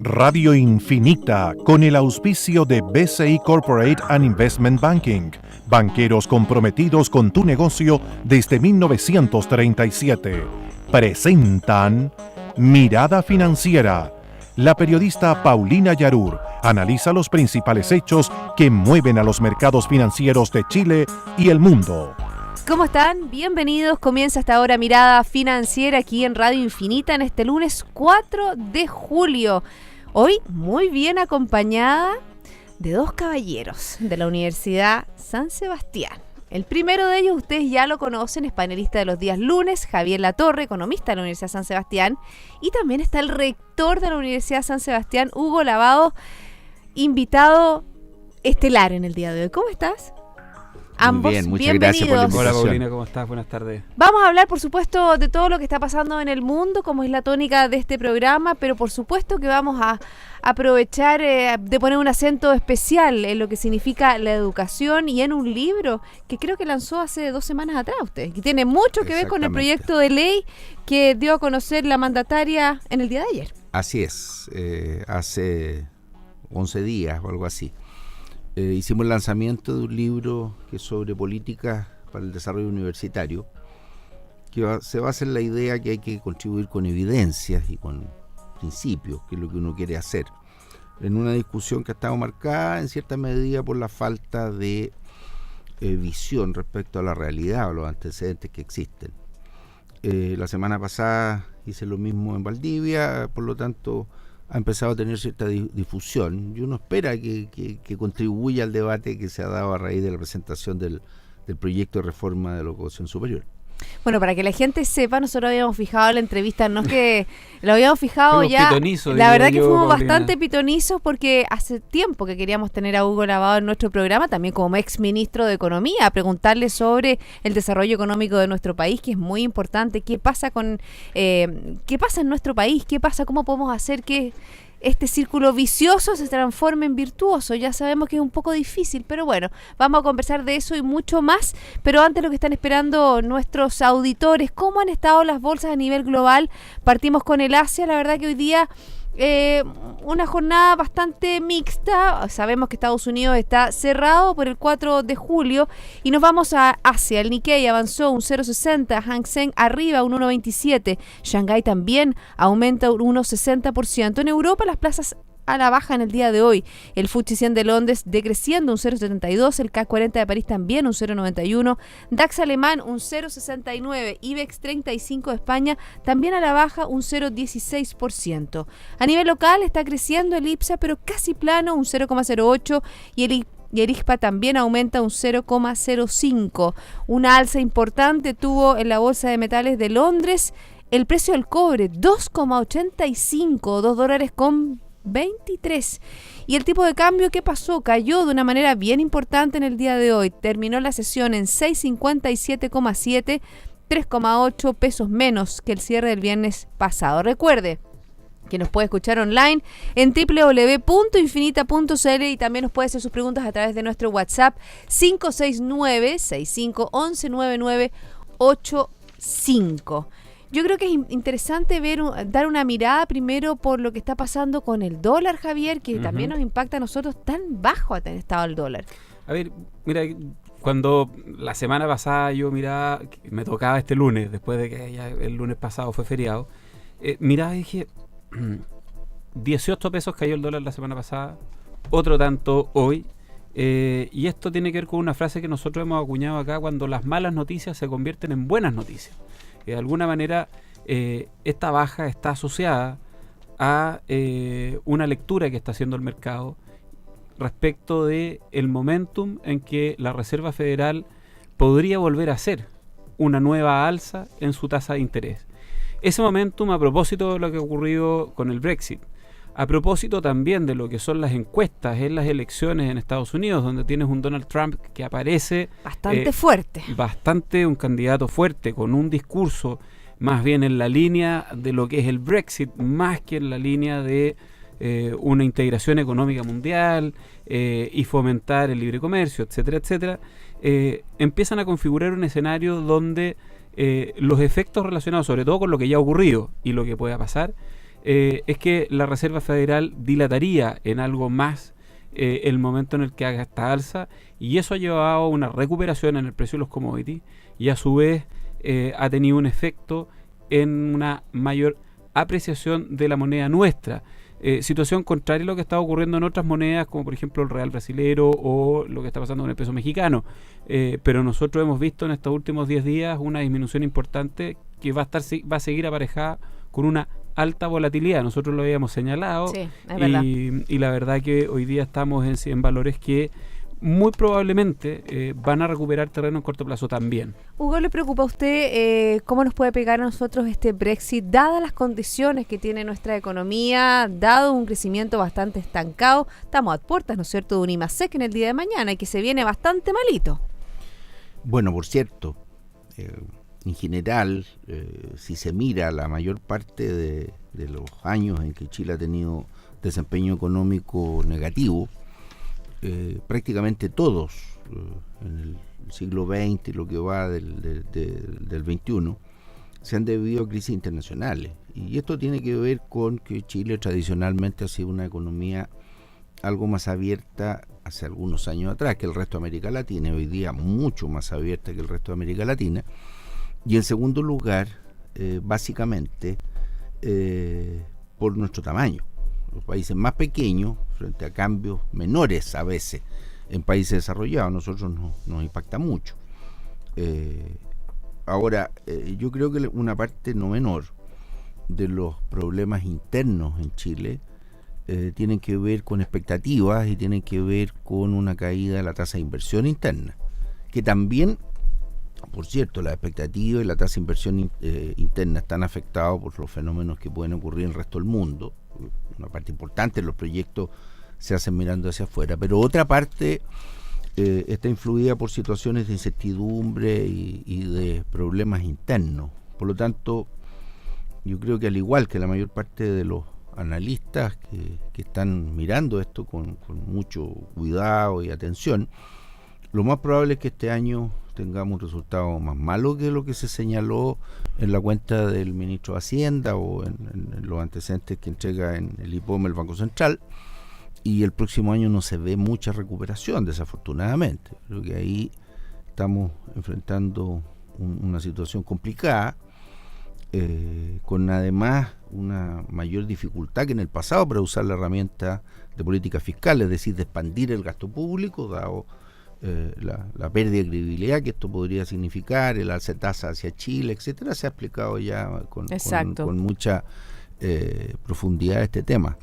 Radio Infinita, con el auspicio de BCI Corporate and Investment Banking, banqueros comprometidos con tu negocio desde 1937, presentan Mirada Financiera. La periodista Paulina Yarur analiza los principales hechos que mueven a los mercados financieros de Chile y el mundo. ¿Cómo están? Bienvenidos. Comienza esta hora Mirada Financiera aquí en Radio Infinita en este lunes 4 de julio. Hoy muy bien acompañada de dos caballeros de la Universidad San Sebastián. El primero de ellos ustedes ya lo conocen, es panelista de los días lunes, Javier Latorre, economista de la Universidad San Sebastián. Y también está el rector de la Universidad San Sebastián, Hugo Lavado, invitado estelar en el día de hoy. ¿Cómo estás? Ambos, bien, muchas bienvenidos. gracias por la invitación. Hola Paulina, ¿cómo estás? Buenas tardes. Vamos a hablar, por supuesto, de todo lo que está pasando en el mundo, como es la tónica de este programa, pero por supuesto que vamos a aprovechar de poner un acento especial en lo que significa la educación y en un libro que creo que lanzó hace 2 semanas atrás usted, que tiene mucho que ver con el proyecto de ley que dio a conocer la mandataria en el día de ayer. Así es, hace 11 días o algo así. Hicimos el lanzamiento de un libro que es sobre políticas para el desarrollo universitario, que se basa en la idea que hay que contribuir con evidencias y con principios, que es lo que uno quiere hacer, en una discusión que ha estado marcada en cierta medida por la falta de visión respecto a la realidad o los antecedentes que existen. La semana pasada hice lo mismo en Valdivia, por lo tanto ha empezado a tener cierta difusión y uno espera que contribuya al debate que se ha dado a raíz de la presentación del proyecto de reforma de la educación superior. Bueno, para que la gente sepa, nosotros habíamos fijado la entrevista, no es que lo habíamos fijado fuimos ya, pitonizos, la verdad que fuimos Paulina, bastante pitonizos porque hace tiempo que queríamos tener a Hugo Lavado en nuestro programa, también como ex ministro de Economía, a preguntarle sobre el desarrollo económico de nuestro país, que es muy importante, qué pasa en nuestro país, qué pasa, cómo podemos hacer que este círculo vicioso se transforme en virtuoso. Ya sabemos que es un poco difícil, pero bueno, vamos a conversar de eso y mucho más. Pero antes, lo que están esperando nuestros auditores, ¿cómo han estado las bolsas a nivel global? Partimos con el Asia. La verdad que hoy día una jornada bastante mixta. Sabemos que Estados Unidos está cerrado por el 4 de julio y nos vamos a Asia. El Nikkei avanzó un 0,60, Hang Seng arriba un 1,27, Shanghái también aumenta un 1,60%. En Europa las plazas a la baja en el día de hoy. El FTSE 100 de Londres decreciendo un 0,72, el CAC 40 de París también un 0,91, DAX alemán un 0,69, IBEX 35 de España también a la baja un 0,16%. A nivel local está creciendo el IPSA, pero casi plano, un 0,08, y el IRSPA también aumenta un 0,05. Una alza importante tuvo en la Bolsa de Metales de Londres el precio del cobre, 2,85, $2.23. Y el tipo de cambio, ¿qué pasó? Cayó de una manera bien importante en el día de hoy. Terminó la sesión en 657,7, 3,8 pesos menos que el cierre del viernes pasado. Recuerde que nos puede escuchar online en www.infinita.cl y también nos puede hacer sus preguntas a través de nuestro WhatsApp 569-6511-9985. Yo creo que es interesante dar una mirada primero por lo que está pasando con el dólar, Javier, que también nos impacta a nosotros. Tan bajo ha estado el dólar. A ver, mira, cuando la semana pasada yo miraba, me tocaba este lunes, después de que ya el lunes pasado fue feriado, miraba y dije, 18 pesos cayó el dólar la semana pasada, otro tanto hoy, y esto tiene que ver con una frase que nosotros hemos acuñado acá: cuando las malas noticias se convierten en buenas noticias. De alguna manera esta baja está asociada a una lectura que está haciendo el mercado respecto de el momentum en que la Reserva Federal podría volver a hacer una nueva alza en su tasa de interés. Ese momentum, a propósito de lo que ha ocurrido con el Brexit, a propósito también de lo que son las encuestas en las elecciones en Estados Unidos, donde tienes un Donald Trump que aparece bastante fuerte, un candidato fuerte, con un discurso más bien en la línea de lo que es el Brexit, más que en la línea de una integración económica mundial y fomentar el libre comercio, etcétera, etcétera. Empiezan a configurar un escenario donde los efectos relacionados sobre todo con lo que ya ha ocurrido y lo que pueda pasar es que la Reserva Federal dilataría en algo más el momento en el que haga esta alza, y eso ha llevado a una recuperación en el precio de los commodities y a su vez ha tenido un efecto en una mayor apreciación de la moneda nuestra. Situación contraria a lo que está ocurriendo en otras monedas, como por ejemplo el real brasilero o lo que está pasando con el peso mexicano. Pero nosotros hemos visto en estos últimos 10 días una disminución importante que va a seguir aparejada con una alta volatilidad. Nosotros lo habíamos señalado, Sí, es verdad. y la verdad que hoy día estamos en valores que muy probablemente van a recuperar terreno en corto plazo también. Hugo, ¿le preocupa a usted cómo nos puede pegar a nosotros este Brexit, dadas las condiciones que tiene nuestra economía, dado un crecimiento bastante estancado? Estamos a puertas, ¿no es cierto?, de un IMASEC en el día de mañana y que se viene bastante malito. Bueno, por cierto, en general, si se mira la mayor parte de los años en que Chile ha tenido desempeño económico negativo, prácticamente todos en el siglo XX y lo que va del XXI se han debido a crisis internacionales, y esto tiene que ver con que Chile tradicionalmente ha sido una economía algo más abierta hace algunos años atrás que el resto de América Latina, hoy día mucho más abierta que el resto de América Latina, y en segundo lugar básicamente por nuestro tamaño. Los países más pequeños, frente a cambios menores a veces en países desarrollados, nosotros nos impacta mucho. Ahora, yo creo que una parte no menor de los problemas internos en Chile tienen que ver con expectativas y tienen que ver con una caída de la tasa de inversión interna, que también, por cierto, la expectativa y la tasa de inversión interna están afectados por los fenómenos que pueden ocurrir en el resto del mundo. Una parte importante de los proyectos se hacen mirando hacia afuera, pero otra parte está influida por situaciones de incertidumbre y de problemas internos. Por lo tanto, yo creo que al igual que la mayor parte de los analistas que están mirando esto con mucho cuidado y atención, lo más probable es que este año tengamos un resultado más malo que lo que se señaló en la cuenta del ministro de Hacienda o en los antecedentes que entrega en el IPOM el Banco Central, y el próximo año no se ve mucha recuperación, desafortunadamente. Creo que ahí estamos enfrentando una situación complicada, con además una mayor dificultad que en el pasado para usar la herramienta de política fiscal, es decir, de expandir el gasto público, dado la pérdida de credibilidad que esto podría significar, el alza de tasa hacia Chile, etcétera. Se ha explicado ya con mucha profundidad este tema.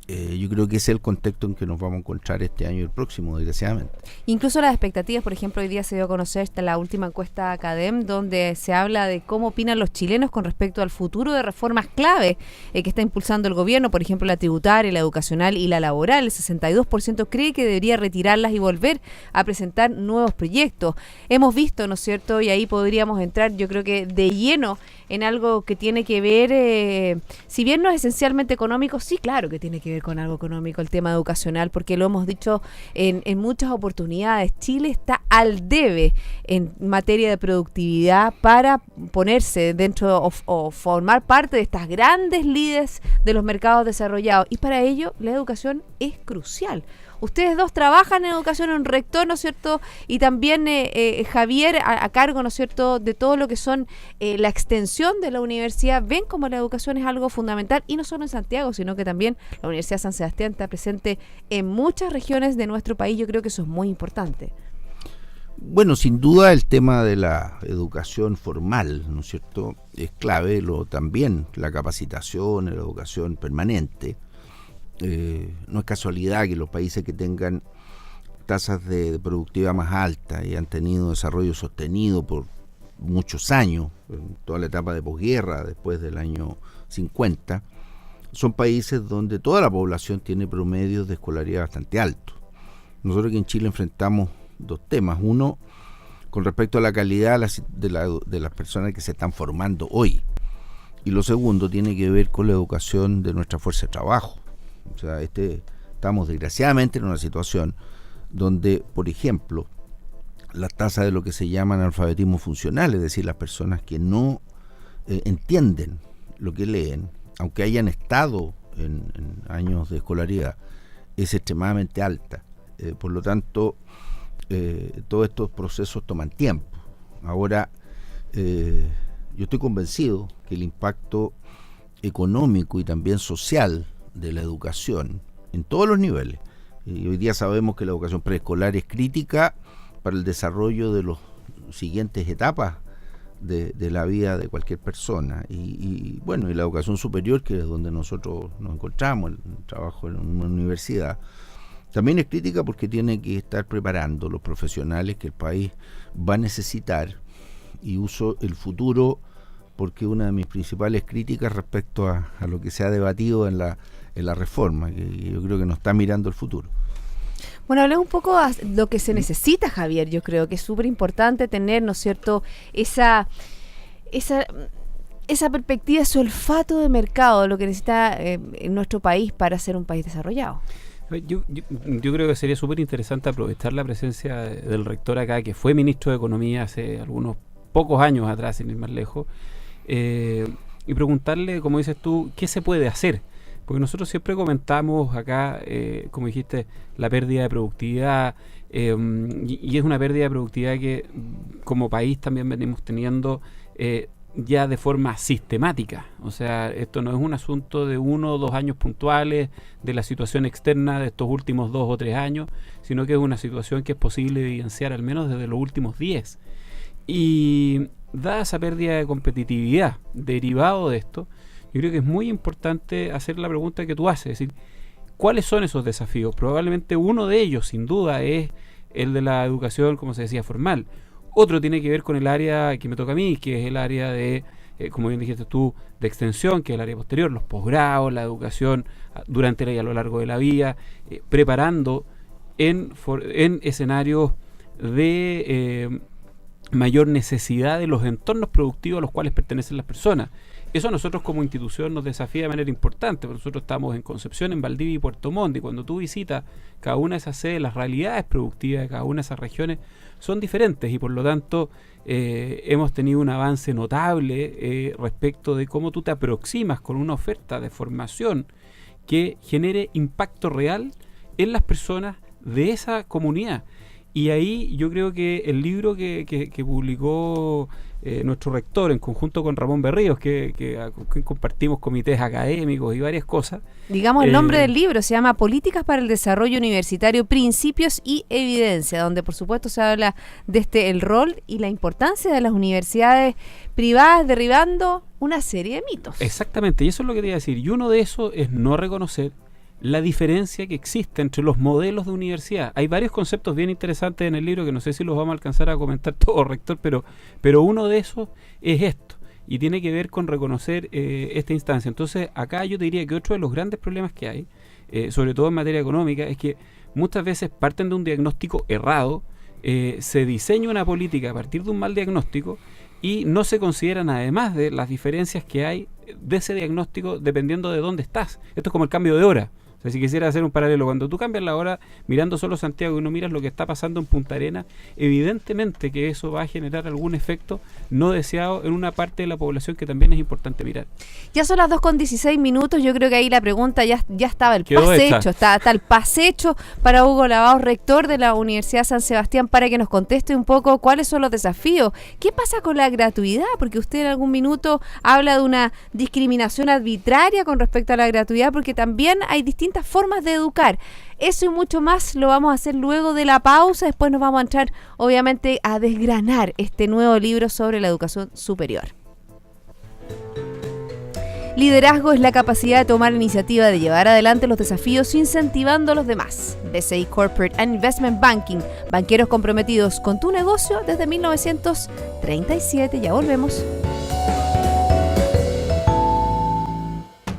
Yo creo que ese es el contexto en que nos vamos a encontrar este año y el próximo, desgraciadamente. Incluso las expectativas, por ejemplo, hoy día se dio a conocer la última encuesta Academ, donde se habla de cómo opinan los chilenos con respecto al futuro de reformas clave que está impulsando el gobierno, por ejemplo, la tributaria, la educacional y la laboral. El 62% cree que debería retirarlas y volver a presentar nuevos proyectos. Hemos visto, ¿no es cierto?, y ahí podríamos entrar, yo creo que de lleno en algo que tiene que ver, si bien no es esencialmente económico, sí, claro que tiene que ver con algo económico, el tema educacional, porque lo hemos dicho en muchas oportunidades. Chile está al debe en materia de productividad para ponerse dentro o formar parte de estas grandes líderes de los mercados desarrollados, y para ello la educación es crucial. Ustedes dos trabajan en educación, en rector, ¿no es cierto? Y también Javier a cargo, ¿no es cierto?, de todo lo que son la extensión de la universidad. Ven como la educación es algo fundamental, y no solo en Santiago, sino que también la Universidad San Sebastián está presente en muchas regiones de nuestro país. Yo creo que eso es muy importante. Bueno, sin duda el tema de la educación formal, ¿no es cierto?, es clave, también la capacitación, la educación permanente. No es casualidad que los países que tengan tasas de productividad más altas y han tenido desarrollo sostenido por muchos años, en toda la etapa de posguerra, después del año 50, son países donde toda la población tiene promedios de escolaridad bastante altos. Nosotros aquí en Chile enfrentamos dos temas. Uno, con respecto a la calidad de las personas que se están formando hoy. Y lo segundo tiene que ver con la educación de nuestra fuerza de trabajo. O sea, estamos desgraciadamente en una situación donde, por ejemplo, la tasa de lo que se llama analfabetismo funcional, es decir, las personas que no entienden lo que leen, aunque hayan estado en años de escolaridad, es extremadamente alta. Por lo tanto, todos estos procesos toman tiempo. Ahora, yo estoy convencido que el impacto económico y también social de la educación en todos los niveles, y hoy día sabemos que la educación preescolar es crítica para el desarrollo de las siguientes etapas de la vida de cualquier persona, y la educación superior, que es donde nosotros nos encontramos, el trabajo en una universidad, también es crítica porque tiene que estar preparando los profesionales que el país va a necesitar, y uso el futuro porque una de mis principales críticas respecto a lo que se ha debatido en la reforma, que yo creo que no está mirando el futuro. Bueno, hablemos un poco de lo que se necesita, Javier. Yo creo que es súper importante tener, ¿no es cierto?, esa perspectiva, ese olfato de mercado, lo que necesita en nuestro país para ser un país desarrollado. Yo creo que sería súper interesante aprovechar la presencia del rector acá, que fue ministro de Economía hace algunos pocos años atrás, sin ir más lejos, y preguntarle, como dices tú, ¿qué se puede hacer? Porque nosotros siempre comentamos acá, como dijiste, la pérdida de productividad, y es una pérdida de productividad que como país también venimos teniendo ya de forma sistemática. O sea, esto no es un asunto de 1 o 2 años puntuales, de la situación externa de estos últimos 2 o 3 años, sino que es una situación que es posible evidenciar al menos desde los últimos 10. Y dada esa pérdida de competitividad derivado de esto, yo creo que es muy importante hacer la pregunta que tú haces, es decir, ¿cuáles son esos desafíos? Probablemente uno de ellos, sin duda, es el de la educación, como se decía, formal. Otro tiene que ver con el área que me toca a mí, que es el área de, como bien dijiste tú, de extensión, que es el área posterior, los posgrados, la educación durante y a lo largo de la vida, preparando en escenarios de mayor necesidad de los entornos productivos a los cuales pertenecen las personas. Eso a nosotros como institución nos desafía de manera importante, porque nosotros estamos en Concepción, en Valdivia y Puerto Montt, y cuando tú visitas cada una de esas sedes, las realidades productivas de cada una de esas regiones son diferentes, y por lo tanto hemos tenido un avance notable respecto de cómo tú te aproximas con una oferta de formación que genere impacto real en las personas de esa comunidad. Y ahí yo creo que el libro que publicó nuestro rector en conjunto con Ramón Berríos, que compartimos comités académicos y varias cosas. Digamos el nombre del libro, se llama Políticas para el Desarrollo Universitario, Principios y Evidencia, donde por supuesto se habla de el rol y la importancia de las universidades privadas derribando una serie de mitos. Exactamente, y eso es lo que te iba a decir. Y uno de esos es no reconocer la diferencia que existe entre los modelos de universidad. Hay varios conceptos bien interesantes en el libro que no sé si los vamos a alcanzar a comentar todos, rector, pero uno de esos es esto, y tiene que ver con reconocer esta instancia. Entonces, acá yo te diría que otro de los grandes problemas que hay, sobre todo en materia económica, es que muchas veces parten de un diagnóstico errado, se diseña una política a partir de un mal diagnóstico, y no se consideran, además de las diferencias que hay de ese diagnóstico dependiendo de dónde estás. Esto es como el cambio de hora. O sea, si quisiera hacer un paralelo, cuando tú cambias la hora mirando solo Santiago y no miras lo que está pasando en Punta Arenas, evidentemente que eso va a generar algún efecto no deseado en una parte de la población que también es importante mirar. Ya son las 2:16, yo creo que ahí la pregunta ya estaba el Quedó pase hecha. hecho, está el pase hecho para Hugo Lavaos, rector de la Universidad San Sebastián, para que nos conteste un poco cuáles son los desafíos. ¿Qué pasa con la gratuidad? Porque usted en algún minuto habla de una discriminación arbitraria con respecto a la gratuidad, porque también hay distintas formas de educar. Eso y mucho más lo vamos a hacer luego de la pausa. Después nos vamos a entrar, obviamente, a desgranar este nuevo libro sobre la educación superior. Liderazgo es la capacidad de tomar la iniciativa de llevar adelante los desafíos incentivando a los demás. BCI Corporate and Investment Banking, banqueros comprometidos con tu negocio desde 1937. Ya volvemos.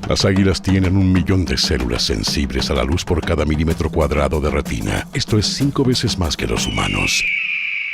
Las águilas tienen 1 millón de células sensibles a la luz por cada milímetro cuadrado de retina. Esto es 5 veces más que los humanos.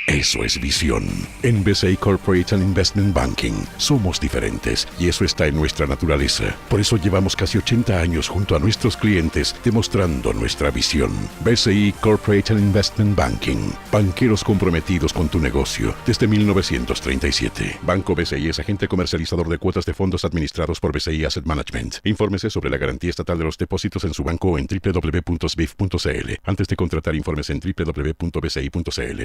Eso es visión. En BCI Corporate and Investment Banking somos diferentes y eso está en nuestra naturaleza. Por eso llevamos casi 80 años junto a nuestros clientes demostrando nuestra visión. BCI Corporate and Investment Banking. Banqueros comprometidos con tu negocio desde 1937. Banco BCI es agente comercializador de cuotas de fondos administrados por BCI Asset Management. Infórmese sobre la garantía estatal de los depósitos en su banco o en www.sbif.cl. Antes de contratar, informes en www.bci.cl.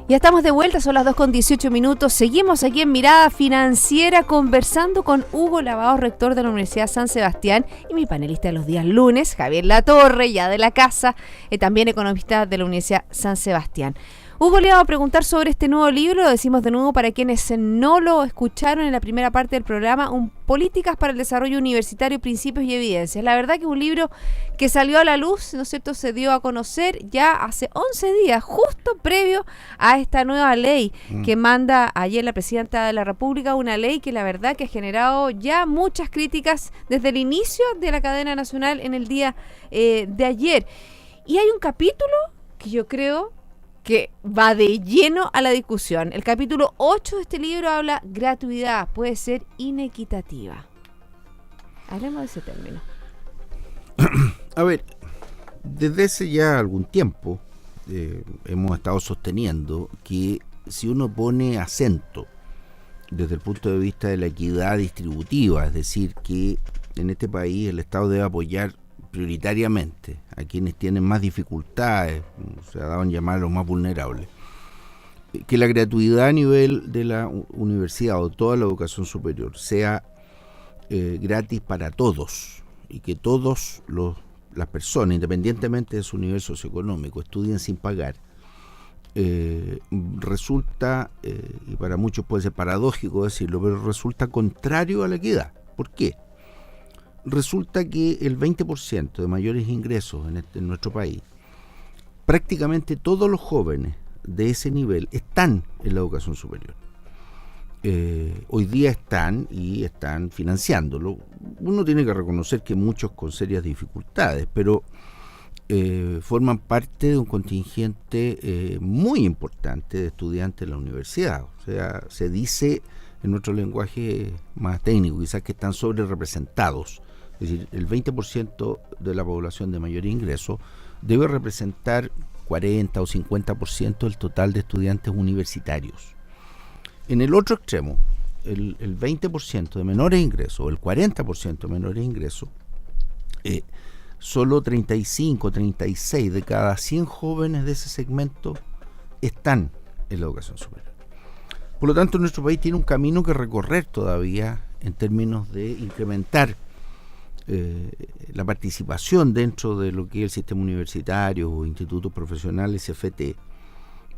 Ya estamos de vuelta, son las 2:18. Seguimos aquí en Mirada Financiera conversando con Hugo Lavado, rector de la Universidad San Sebastián, y mi panelista de los días lunes, Javier Latorre, ya de la casa, también economista de la Universidad San Sebastián. Hugo, le iba a preguntar sobre este nuevo libro, lo decimos de nuevo para quienes no lo escucharon en la primera parte del programa, Políticas para el Desarrollo Universitario, Principios y Evidencias. La verdad que es un libro que salió a la luz, ¿no es cierto?, se dio a conocer ya hace 11 días, justo previo a esta nueva ley que manda ayer la Presidenta de la República, una ley que la verdad que ha generado ya muchas críticas desde el inicio de la cadena nacional en el día de ayer. Y hay un capítulo que yo creo que va de lleno a la discusión. El capítulo 8 de este libro habla gratuidad, puede ser inequitativa. Hablemos de ese término. A ver, desde hace ya algún tiempo hemos estado sosteniendo que si uno pone acento desde el punto de vista de la equidad distributiva, es decir, que en este país el Estado debe apoyar prioritariamente a quienes tienen más dificultades, se ha dado en llamar a los más vulnerables, que la gratuidad a nivel de la universidad o toda la educación superior sea gratis para todos y que todos las personas, independientemente de su nivel socioeconómico, estudien sin pagar, resulta, y para muchos puede ser paradójico decirlo, pero resulta contrario a la equidad. ¿Por qué? Resulta que el 20% de mayores ingresos en nuestro país, prácticamente todos los jóvenes de ese nivel están en la educación superior. Hoy día están financiándolo. Uno tiene que reconocer que muchos con serias dificultades, pero forman parte de un contingente muy importante de estudiantes de la universidad. O sea, se dice en nuestro lenguaje más técnico, quizás que están sobre representados. Es decir, el 20% de la población de mayor ingreso debe representar 40 o 50% del total de estudiantes universitarios. En el otro extremo, el 20% de menores ingresos o el 40% de menores ingresos, solo 35, 36 de cada 100 jóvenes de ese segmento están en la educación superior. Por lo tanto, nuestro país tiene un camino que recorrer todavía en términos de incrementar la participación dentro de lo que es el sistema universitario o institutos profesionales CFT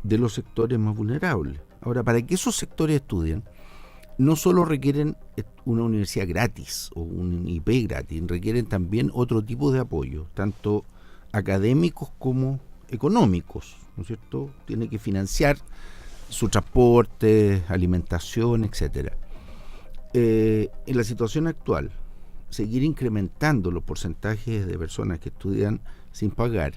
de los sectores más vulnerables. Ahora, para que esos sectores estudien, no solo requieren una universidad gratis o un IP gratis, requieren también otro tipo de apoyo, tanto académicos como económicos, ¿no es cierto? Tiene que financiar su transporte, alimentación, etcétera. En la situación actual, seguir incrementando los porcentajes de personas que estudian sin pagar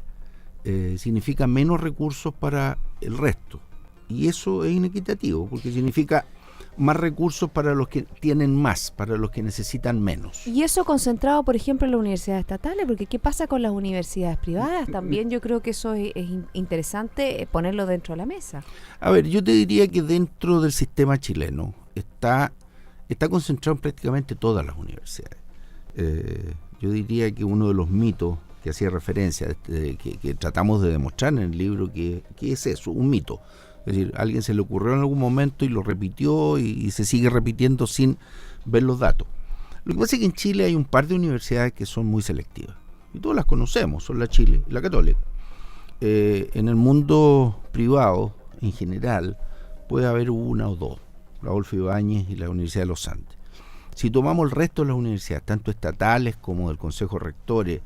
significa menos recursos para el resto, y eso es inequitativo porque significa más recursos para los que tienen más, para los que necesitan menos. Y eso concentrado, por ejemplo, en las universidades estatales, porque ¿qué pasa con las universidades privadas? También yo creo que eso es interesante ponerlo dentro de la mesa. A ver, yo te diría que dentro del sistema chileno está concentrado en prácticamente todas las universidades. Yo diría que uno de los mitos que hacía referencia, que tratamos de demostrar en el libro, que es eso, un mito. Es decir, a alguien se le ocurrió en algún momento y lo repitió y se sigue repitiendo sin ver los datos. Lo que pasa es que en Chile hay un par de universidades que son muy selectivas. Y todas las conocemos, son la Chile y la Católica. En el mundo privado, en general, puede haber una o dos, la Adolfo Ibáñez y la Universidad de los Andes. Si tomamos el resto de las universidades, tanto estatales como del Consejo de Rectores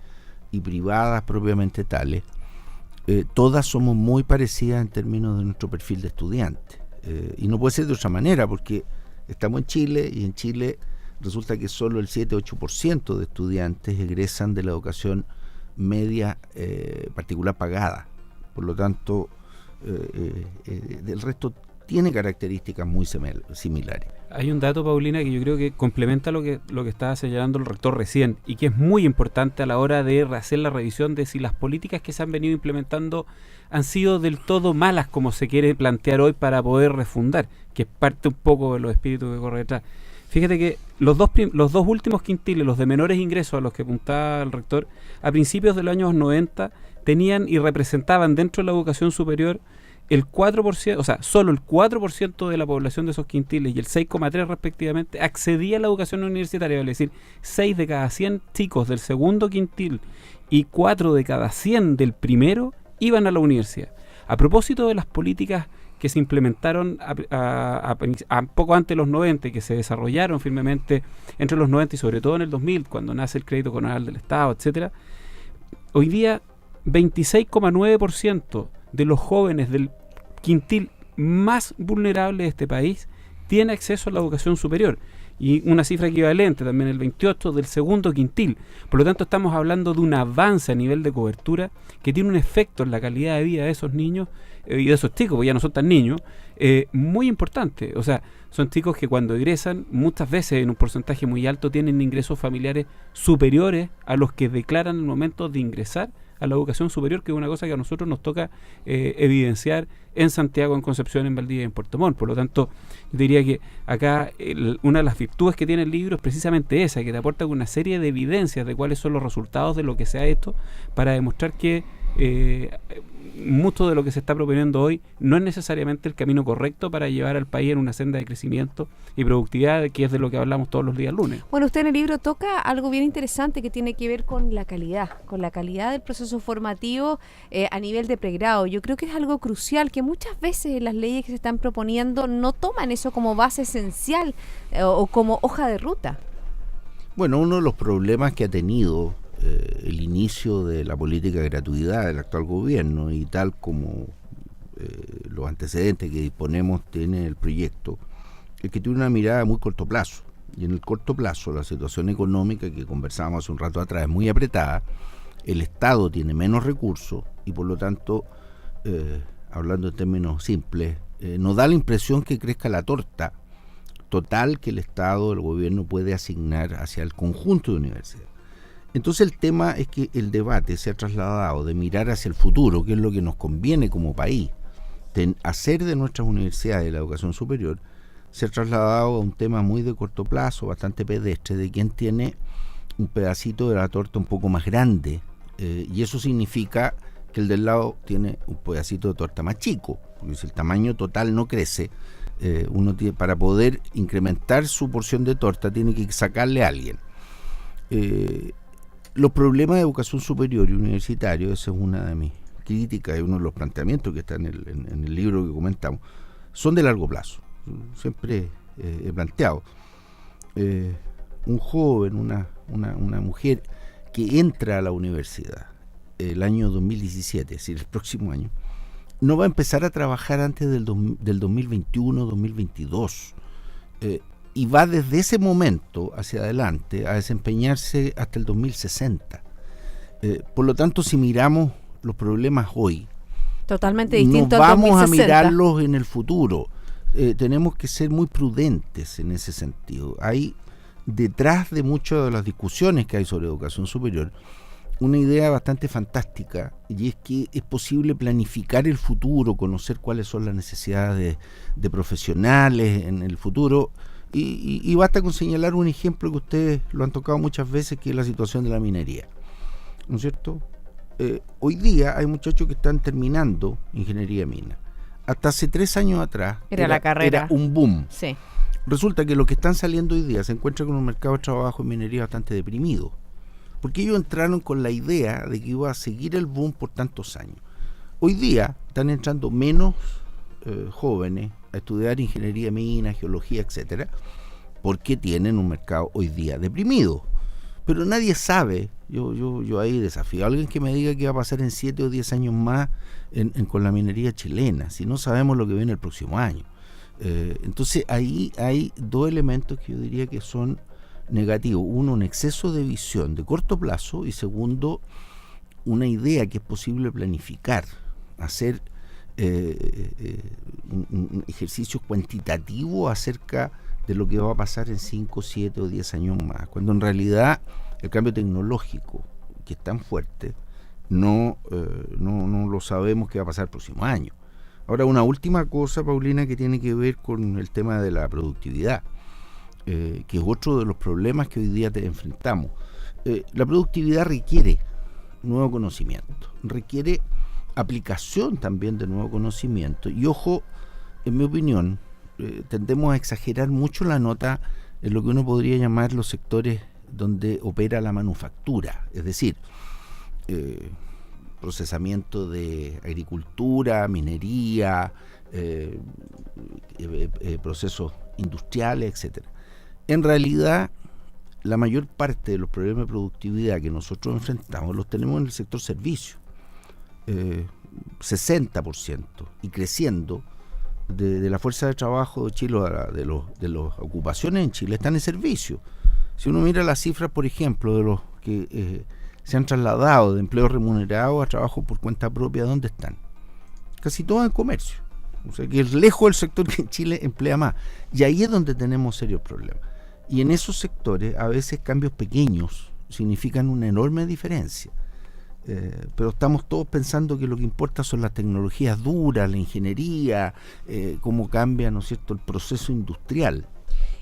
y privadas propiamente tales, todas somos muy parecidas en términos de nuestro perfil de estudiante. Y no puede ser de otra manera porque estamos en Chile y en Chile resulta que solo el 7-8% de estudiantes egresan de la educación media particular pagada. Por lo tanto, el resto tiene características muy similares. Hay un dato, Paulina, que yo creo que complementa lo que estaba señalando el rector recién y que es muy importante a la hora de hacer la revisión de si las políticas que se han venido implementando han sido del todo malas como se quiere plantear hoy para poder refundar, que es parte un poco de los espíritus que corre detrás. Fíjate que los dos últimos quintiles, los de menores ingresos a los que apuntaba el rector, a principios de los años 90 tenían y representaban dentro de la educación superior el 4%, o sea, solo el 4% de la población de esos quintiles y el 6,3% respectivamente accedía a la educación universitaria, es decir, 6 de cada 100 chicos del segundo quintil y 4 de cada 100 del primero iban a la universidad. A propósito de las políticas que se implementaron a poco antes de los 90 y que se desarrollaron firmemente entre los 90 y sobre todo en el 2000, cuando nace el crédito coronal del Estado, etcétera, hoy día 26,9% de los jóvenes del quintil más vulnerable de este país tiene acceso a la educación superior y una cifra equivalente también el 28% del segundo quintil. Por lo tanto, estamos hablando de un avance a nivel de cobertura que tiene un efecto en la calidad de vida de esos niños y de esos chicos, porque ya no son tan niños, muy importante. O sea, son chicos que cuando egresan, muchas veces en un porcentaje muy alto, tienen ingresos familiares superiores a los que declaran en el momento de ingresar a la educación superior, que es una cosa que a nosotros nos toca evidenciar en Santiago, en Concepción, en Valdivia y en Puerto Montt. Por lo tanto, yo diría que acá una de las virtudes que tiene el libro es precisamente esa, que te aporta una serie de evidencias de cuáles son los resultados de lo que se ha hecho para demostrar que mucho de lo que se está proponiendo hoy no es necesariamente el camino correcto para llevar al país en una senda de crecimiento y productividad, que es de lo que hablamos todos los días lunes. Bueno, usted en el libro toca algo bien interesante que tiene que ver con la calidad del proceso formativo a nivel de pregrado. Yo creo que es algo crucial, que muchas veces las leyes que se están proponiendo no toman eso como base esencial o como hoja de ruta. Bueno, uno de los problemas que ha tenido el inicio de la política de gratuidad del actual gobierno y tal como los antecedentes que disponemos tiene el proyecto, es que tiene una mirada a muy corto plazo. Y en el corto plazo la situación económica que conversábamos hace un rato atrás es muy apretada, el Estado tiene menos recursos y por lo tanto, hablando en términos simples, nos da la impresión que crezca la torta total que el Estado, el gobierno puede asignar hacia el conjunto de universidades. Entonces el tema es que el debate se ha trasladado de mirar hacia el futuro, que es lo que nos conviene como país, de hacer de nuestras universidades de la educación superior, se ha trasladado a un tema muy de corto plazo, bastante pedestre, de quien tiene un pedacito de la torta un poco más grande, y eso significa que el del lado tiene un pedacito de torta más chico, porque si el tamaño total no crece, uno tiene, para poder incrementar su porción de torta tiene que sacarle a alguien. Los problemas de educación superior y universitario, esa es una de mis críticas y uno de los planteamientos que está en el libro que comentamos, son de largo plazo. Siempre he planteado un joven, una mujer que entra a la universidad el año 2017, es decir, el próximo año, no va a empezar a trabajar antes del 2021, 2022. Y va desde ese momento hacia adelante a desempeñarse hasta el 2060. Por lo tanto, si miramos los problemas hoy, totalmente distinto no al vamos 2060. a mirarlos en el futuro. Tenemos que ser muy prudentes en ese sentido. Hay detrás de muchas de las discusiones que hay sobre educación superior una idea bastante fantástica, y es que es posible planificar el futuro, conocer cuáles son las necesidades de profesionales en el futuro. Y basta con señalar un ejemplo que ustedes lo han tocado muchas veces, que es la situación de la minería, ¿no es cierto? Hoy día hay muchachos que están terminando ingeniería de mina. Hasta hace 3 años atrás era la carrera, era un boom. Sí. Resulta que los que están saliendo hoy día se encuentran con un mercado de trabajo en minería bastante deprimido, porque ellos entraron con la idea de que iba a seguir el boom por tantos años. Hoy día están entrando menos jóvenes a estudiar ingeniería de minas, geología, etcétera, porque tienen un mercado hoy día deprimido. Pero nadie sabe, yo ahí desafío a alguien que me diga qué va a pasar en 7 o 10 años más con la minería chilena, si no sabemos lo que viene el próximo año. Entonces ahí hay 2 elementos que yo diría que son negativo. Uno, un exceso de visión de corto plazo, y segundo, una idea que es posible planificar, hacer un ejercicio cuantitativo acerca de lo que va a pasar en 5, 7 o 10 años más, cuando en realidad el cambio tecnológico, que es tan fuerte, no lo sabemos qué va a pasar el próximo año. Ahora, una última cosa, Paulina, que tiene que ver con el tema de la productividad, que es otro de los problemas que hoy día te enfrentamos. La productividad requiere nuevo conocimiento, requiere aplicación también de nuevo conocimiento, y ojo, en mi opinión, tendemos a exagerar mucho la nota en lo que uno podría llamar los sectores donde opera la manufactura, es decir, procesamiento de agricultura, minería, procesos industriales, etcétera. En realidad, la mayor parte de los problemas de productividad que nosotros enfrentamos los tenemos en el sector servicio, 60%, y creciendo, de la fuerza de trabajo de Chile, de las ocupaciones en Chile, están en servicio. Si uno mira las cifras, por ejemplo, de los que se han trasladado de empleo remunerado a trabajo por cuenta propia, ¿dónde están? Casi todos en comercio. O sea, que es lejos el sector que en Chile emplea más. Y ahí es donde tenemos serios problemas. Y en esos sectores, a veces cambios pequeños significan una enorme diferencia. Pero estamos todos pensando que lo que importa son las tecnologías duras, la ingeniería, cómo cambia, ¿no es cierto?, el proceso industrial.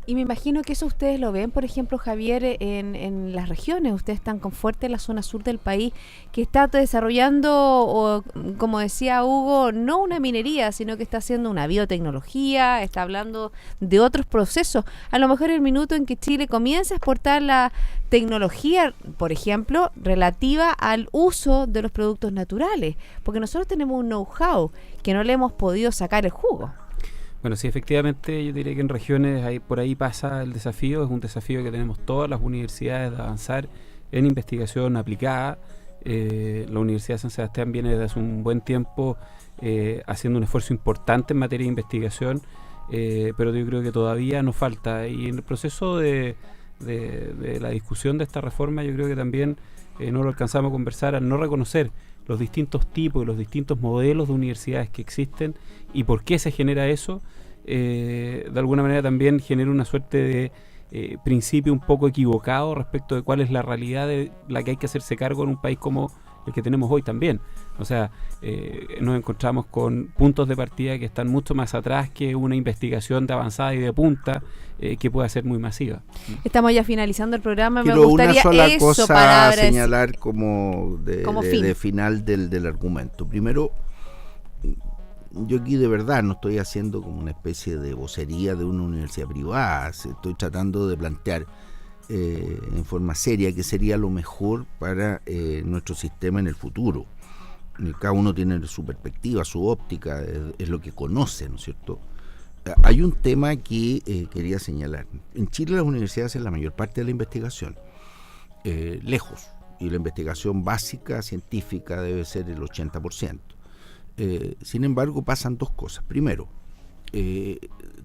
Y me imagino que eso ustedes lo ven, por ejemplo, Javier, en las regiones. Ustedes están con fuerte en la zona sur del país, que está desarrollando, o, como decía Hugo, no una minería, sino que está haciendo una biotecnología, está hablando de otros procesos. A lo mejor el minuto en que Chile comienza a exportar la tecnología, por ejemplo, relativa al uso de los productos naturales, porque nosotros tenemos un know-how que no le hemos podido sacar el jugo. Bueno, sí, efectivamente, yo diría que en regiones por ahí pasa el desafío. Es un desafío que tenemos todas las universidades de avanzar en investigación aplicada. La Universidad de San Sebastián viene desde hace un buen tiempo haciendo un esfuerzo importante en materia de investigación, pero yo creo que todavía nos falta. Y en el proceso de la discusión de esta reforma, yo creo que también no lo alcanzamos a conversar al no reconocer los distintos tipos y los distintos modelos de universidades que existen y por qué se genera eso. De alguna manera también genera una suerte de principio un poco equivocado respecto de cuál es la realidad de la que hay que hacerse cargo en un país como el que tenemos hoy también. O sea, nos encontramos con puntos de partida que están mucho más atrás que una investigación de avanzada y de punta que pueda ser muy masiva. Estamos ya finalizando el programa. Quiero me gustaría una sola eso cosa para señalar como de final del argumento. Primero, yo aquí de verdad no estoy haciendo como una especie de vocería de una universidad privada. Estoy tratando de plantear en forma seria qué sería lo mejor para nuestro sistema en el futuro. Cada uno tiene su perspectiva, su óptica, es lo que conoce, ¿no es cierto? Hay un tema que quería señalar. En Chile las universidades hacen la mayor parte de la investigación, lejos, y la investigación básica, científica, debe ser el 80%. Sin embargo, pasan dos cosas. Primero,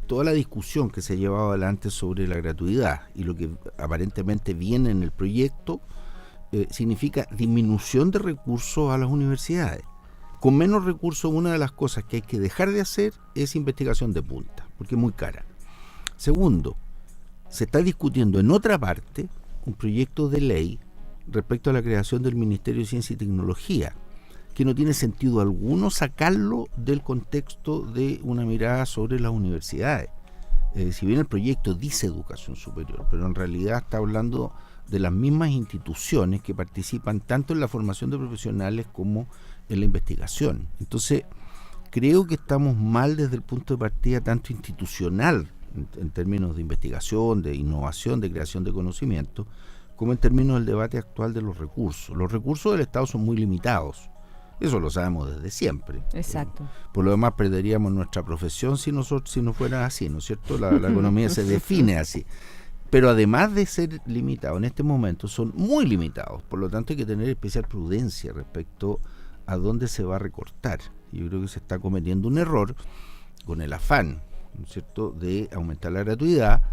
toda la discusión que se ha llevado adelante sobre la gratuidad y lo que aparentemente viene en el proyecto significa disminución de recursos a las universidades. Con menos recursos, una de las cosas que hay que dejar de hacer es investigación de punta, porque es muy cara. Segundo, se está discutiendo en otra parte un proyecto de ley respecto a la creación del Ministerio de Ciencia y Tecnología, que no tiene sentido alguno sacarlo del contexto de una mirada sobre las universidades. Si bien el proyecto dice educación superior, pero en realidad está hablando de las mismas instituciones que participan tanto en la formación de profesionales como en la investigación. Entonces, creo que estamos mal desde el punto de partida tanto institucional, en términos de investigación, de innovación, de creación de conocimiento, como en términos del debate actual de los recursos. Los recursos del Estado son muy limitados. Eso lo sabemos desde siempre. Exacto. Por lo demás, perderíamos nuestra profesión si no fuera así, ¿no es cierto? La economía se define así. Pero además de ser limitados, en este momento son muy limitados. Por lo tanto, hay que tener especial prudencia respecto a dónde se va a recortar. Yo creo que se está cometiendo un error con el afán, ¿no es cierto?, de aumentar la gratuidad,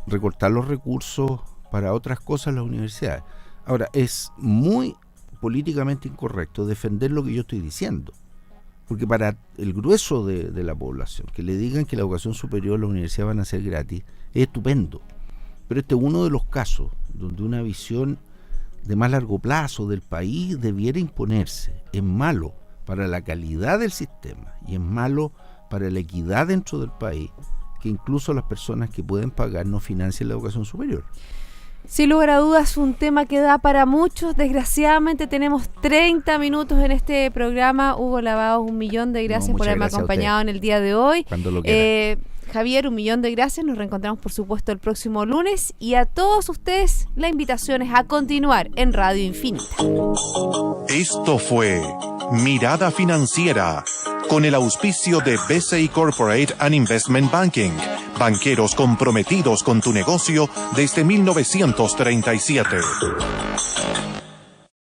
recortar los recursos para otras cosas las universidades. Ahora, es muy políticamente incorrecto defender lo que yo estoy diciendo, porque para el grueso de la población, que le digan que la educación superior, la universidad van a ser gratis, es estupendo. Pero este es uno de los casos donde una visión de más largo plazo del país debiera imponerse. Es malo para la calidad del sistema y es malo para la equidad dentro del país que incluso las personas que pueden pagar no financien la educación superior. Sin lugar a dudas, un tema que da para muchos. Desgraciadamente tenemos 30 minutos en este programa. Hugo Lavados, 1.000.000 de gracias por haberme acompañado en el día de hoy. Cuando lo quiera. Javier, 1.000.000 de gracias. Nos reencontramos, por supuesto, el próximo lunes. Y a todos ustedes, la invitación es a continuar en Radio Infinita. Esto fue Mirada Financiera, con el auspicio de BCI Corporate and Investment Banking, banqueros comprometidos con tu negocio desde 1937.